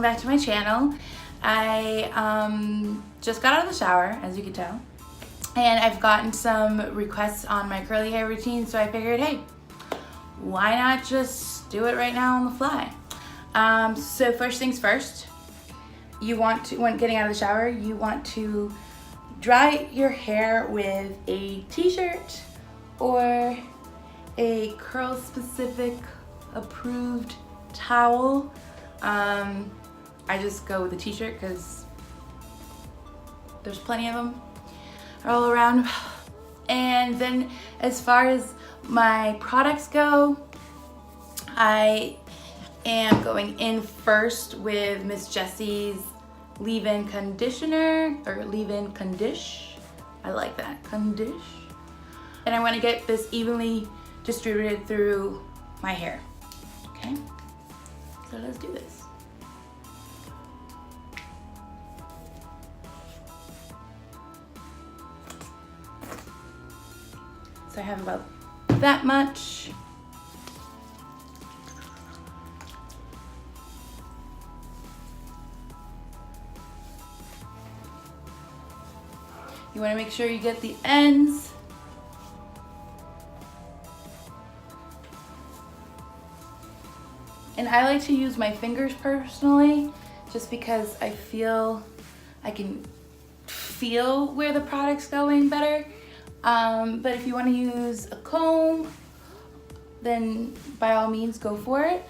back to my channel. I just got out of the shower, as you can tell, and I've gotten some requests on my curly hair routine, so I figured, hey, why not just do it right now on the fly? So first things first, you want to, when getting out of the shower, you want to dry your hair with a t-shirt or a curl specific approved towel. I just go with a t-shirt because there's plenty of them all around. And then as far as my products go, I am going in first with Miss Jessie's leave-in conditioner, or leave-in Condish. I like that, Condish. And I want to get this evenly distributed through my hair. Okay, so let's do this. So I have about that much. You want to make sure you get the ends. And I like to use my fingers personally, just because I feel I can feel where the product's going better. But if you want to use a comb, then by all means go for it.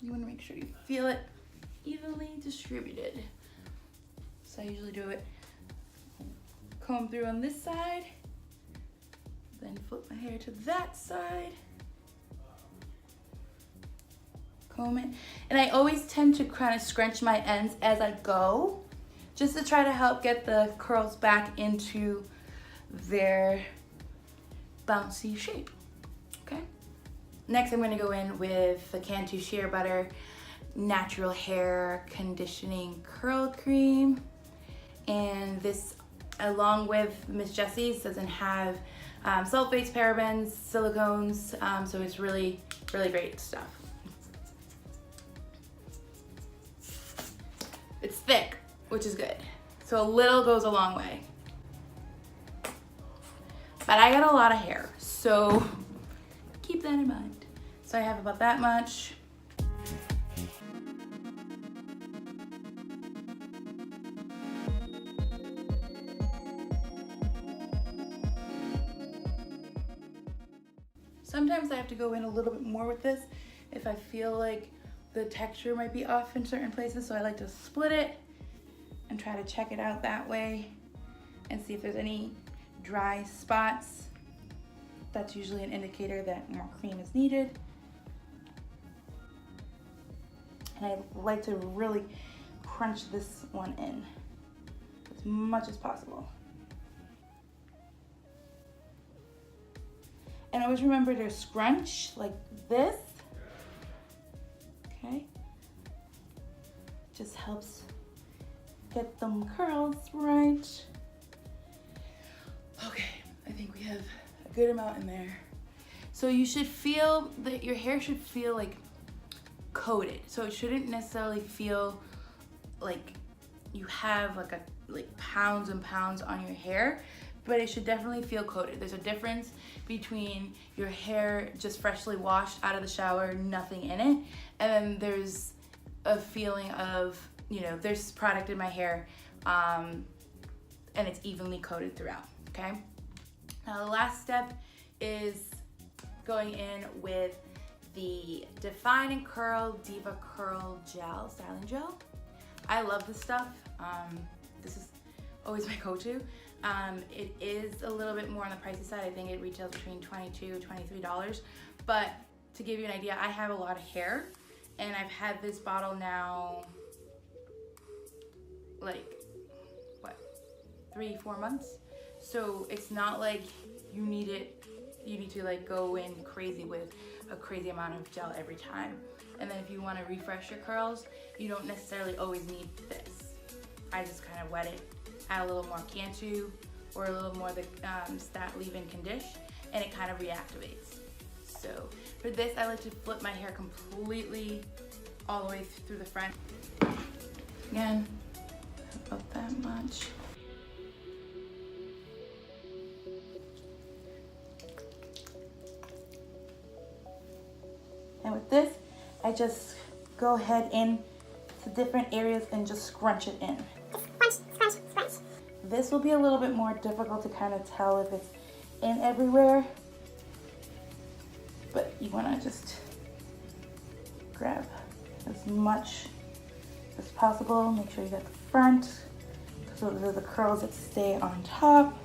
You want to make sure you feel it evenly distributed. So I usually do it, comb through on this side, then flip my hair to that side, comb it. And I always tend to kind of scrunch my ends as I go, just to try to help get the curls back into their bouncy shape, okay? Next, I'm gonna go in with the Cantu Sheer Butter Natural Hair Conditioning Curl Cream. And this, along with Miss Jessie's, doesn't have sulfates, parabens, silicones, so it's really, really great stuff. It's thick, which is good. So a little goes a long way. But I got a lot of hair, so keep that in mind. So I have about that much. Sometimes I have to go in a little bit more with this if I feel like the texture might be off in certain places, so I like to split it and try to check it out that way and see if there's any dry spots. That's usually an indicator that more cream is needed. And I like to really crunch this one in as much as possible. And always remember to scrunch like this, okay? Just helps get them curls right. Okay, I think we have a good amount in there. So you should feel that your hair should feel like coated. So it shouldn't necessarily feel like you have like pounds and pounds on your hair, but it should definitely feel coated. There's a difference between your hair just freshly washed out of the shower, nothing in it, and then there's a feeling of, you know, there's product in my hair and it's evenly coated throughout, okay? Now the last step is going in with the Define and Curl DevaCurl Gel, Styling Gel. I love this stuff. This is always my go-to. It is a little bit more on the pricey side. I think it retails between $22 to $23. But to give you an idea, I have a lot of hair, and I've had this bottle now, like, what, 3-4 months? So it's not like you need to like go in crazy with a crazy amount of gel every time. And then if you want to refresh your curls, you don't necessarily always need this. I just kind of wet it, add a little more Cantu or a little more of the Stat Leave-In Condish, and it kind of reactivates. So for this, I like to flip my hair completely all the way through the front. Again, about that much. And with this, I just go ahead in to different areas and just scrunch it in. Scrunch. This will be a little bit more difficult to kind of tell if it's in everywhere, but you want to just grab as much as possible. Make sure you got the front, because those are the curls that stay on top.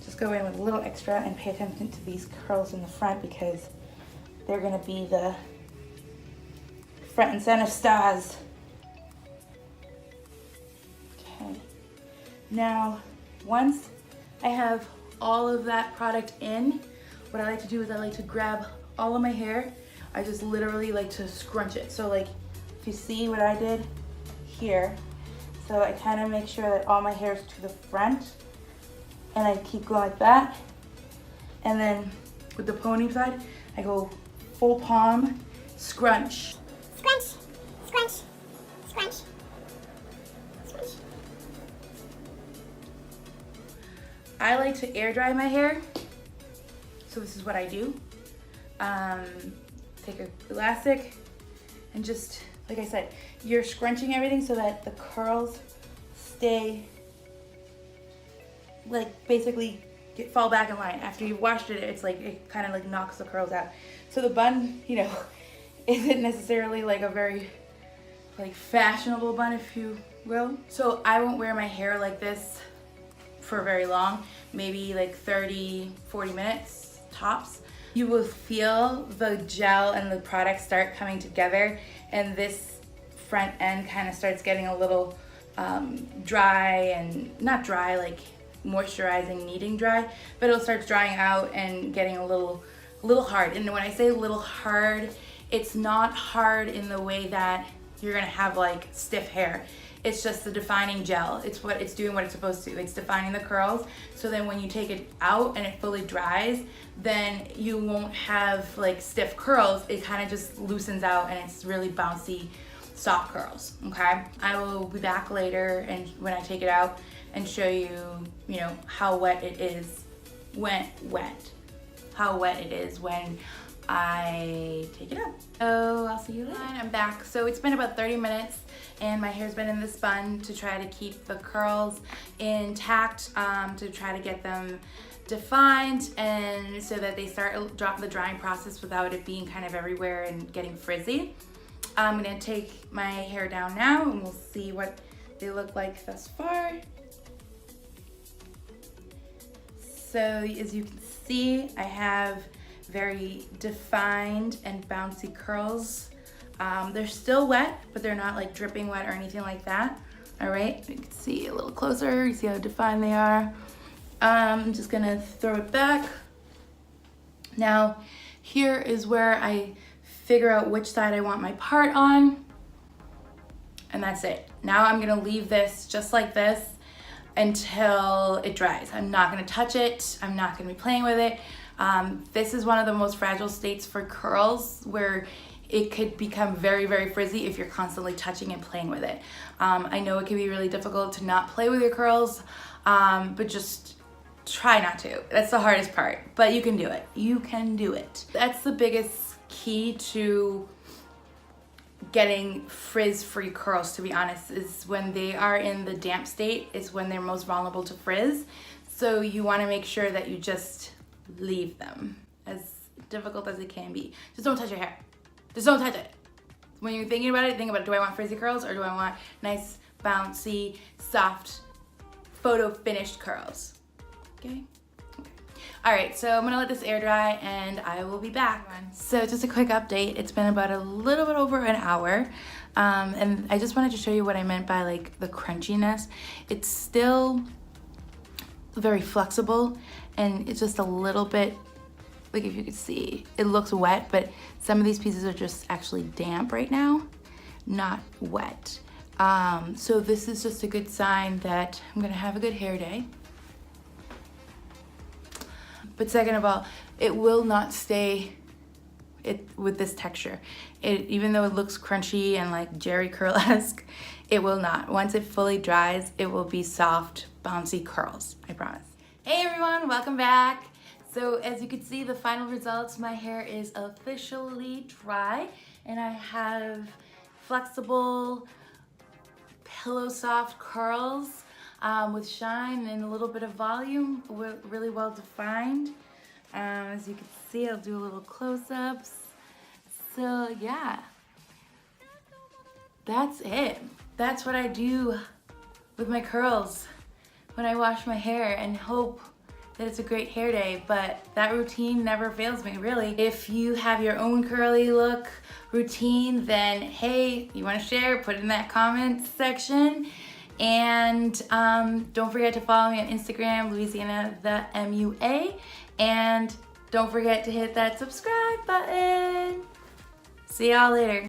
Just go in with a little extra and pay attention to these curls in the front, because they're going to be the front and center stars. Okay. Now, once I have all of that product in, what I like to do is I like to grab all of my hair. I just literally like to scrunch it. So like, if you see what I did here, so I kind of make sure that all my hair is to the front, and I keep going like that. And then with the pony side, I go full palm, scrunch. Scrunch. I like to air dry my hair, so this is what I do. Take an elastic and just, like I said, you're scrunching everything so that the curls stay, like basically fall back in line. After you've washed it, it's like, it kind of like knocks the curls out. So the bun, you know, isn't necessarily like a very like fashionable bun, if you will. So I won't wear my hair like this for very long, maybe like 30-40 minutes tops. You will feel the gel and the product start coming together, and this front end kind of starts getting a little dry, and not dry like moisturizing, kneading dry, but it'll start drying out and getting a little hard. And when I say a little hard, it's not hard in the way that you're gonna have like stiff hair. It's just the defining gel. It's doing what it's supposed to. It's defining the curls. So then when you take it out and it fully dries, then you won't have like stiff curls. It kind of just loosens out and it's really bouncy, soft curls, okay? I will be back later and when I take it out and show you, you know, how wet it is when I take it out. So I'll see you later. I'm back. So it's been about 30 minutes and my hair's been in this bun to try to keep the curls intact, to try to get them defined, and so that they start the drying process without it being kind of everywhere and getting frizzy. I'm gonna take my hair down now and we'll see what they look like thus far. So as you can see, I have very defined and bouncy curls. They're still wet, but they're not like dripping wet or anything like that. All right, you can see a little closer, you see how defined they are. I'm just gonna throw it back. Now, here is where I figure out which side I want my part on, and that's it. Now I'm gonna leave this just like this until it dries. I'm not gonna touch it. I'm not gonna be playing with it. This is one of the most fragile states for curls where it could become very, very frizzy if you're constantly touching and playing with it. I know it can be really difficult to not play with your curls, but just try not to. That's the hardest part, but you can do it. You can do it. That's the biggest key to getting frizz-free curls, to be honest, is when they are in the damp state is when they're most vulnerable to frizz. So you want to make sure that you just leave them, as difficult as it can be. Just don't touch your hair. Just don't touch it. When you're thinking about it, think about, do I want frizzy curls or do I want nice, bouncy, soft, photo finished curls? Okay? All right, so I'm gonna let this air dry and I will be back. So just a quick update. It's been about a little bit over an hour. And I just wanted to show you what I meant by like the crunchiness. It's still very flexible and it's just a little bit, like if you could see, it looks wet, but some of these pieces are just actually damp right now, not wet. So this is just a good sign that I'm gonna have a good hair day. But second of all, it will not stay with this texture. Even though it looks crunchy and like Jerry curl-esque, it will not. Once it fully dries, it will be soft, bouncy curls, I promise. Hey everyone, welcome back. So as you can see, the final results, my hair is officially dry and I have flexible, pillow soft curls with shine and a little bit of volume, really well defined. As you can see, I'll do a little close-ups. So yeah, that's it. That's what I do with my curls when I wash my hair and hope that it's a great hair day, but that routine never fails me, really. If you have your own curly look routine, then hey, you wanna share, put it in that comment section. And don't forget to follow me on Instagram, LuisianatheMUA, and don't forget to hit that subscribe button. See y'all later.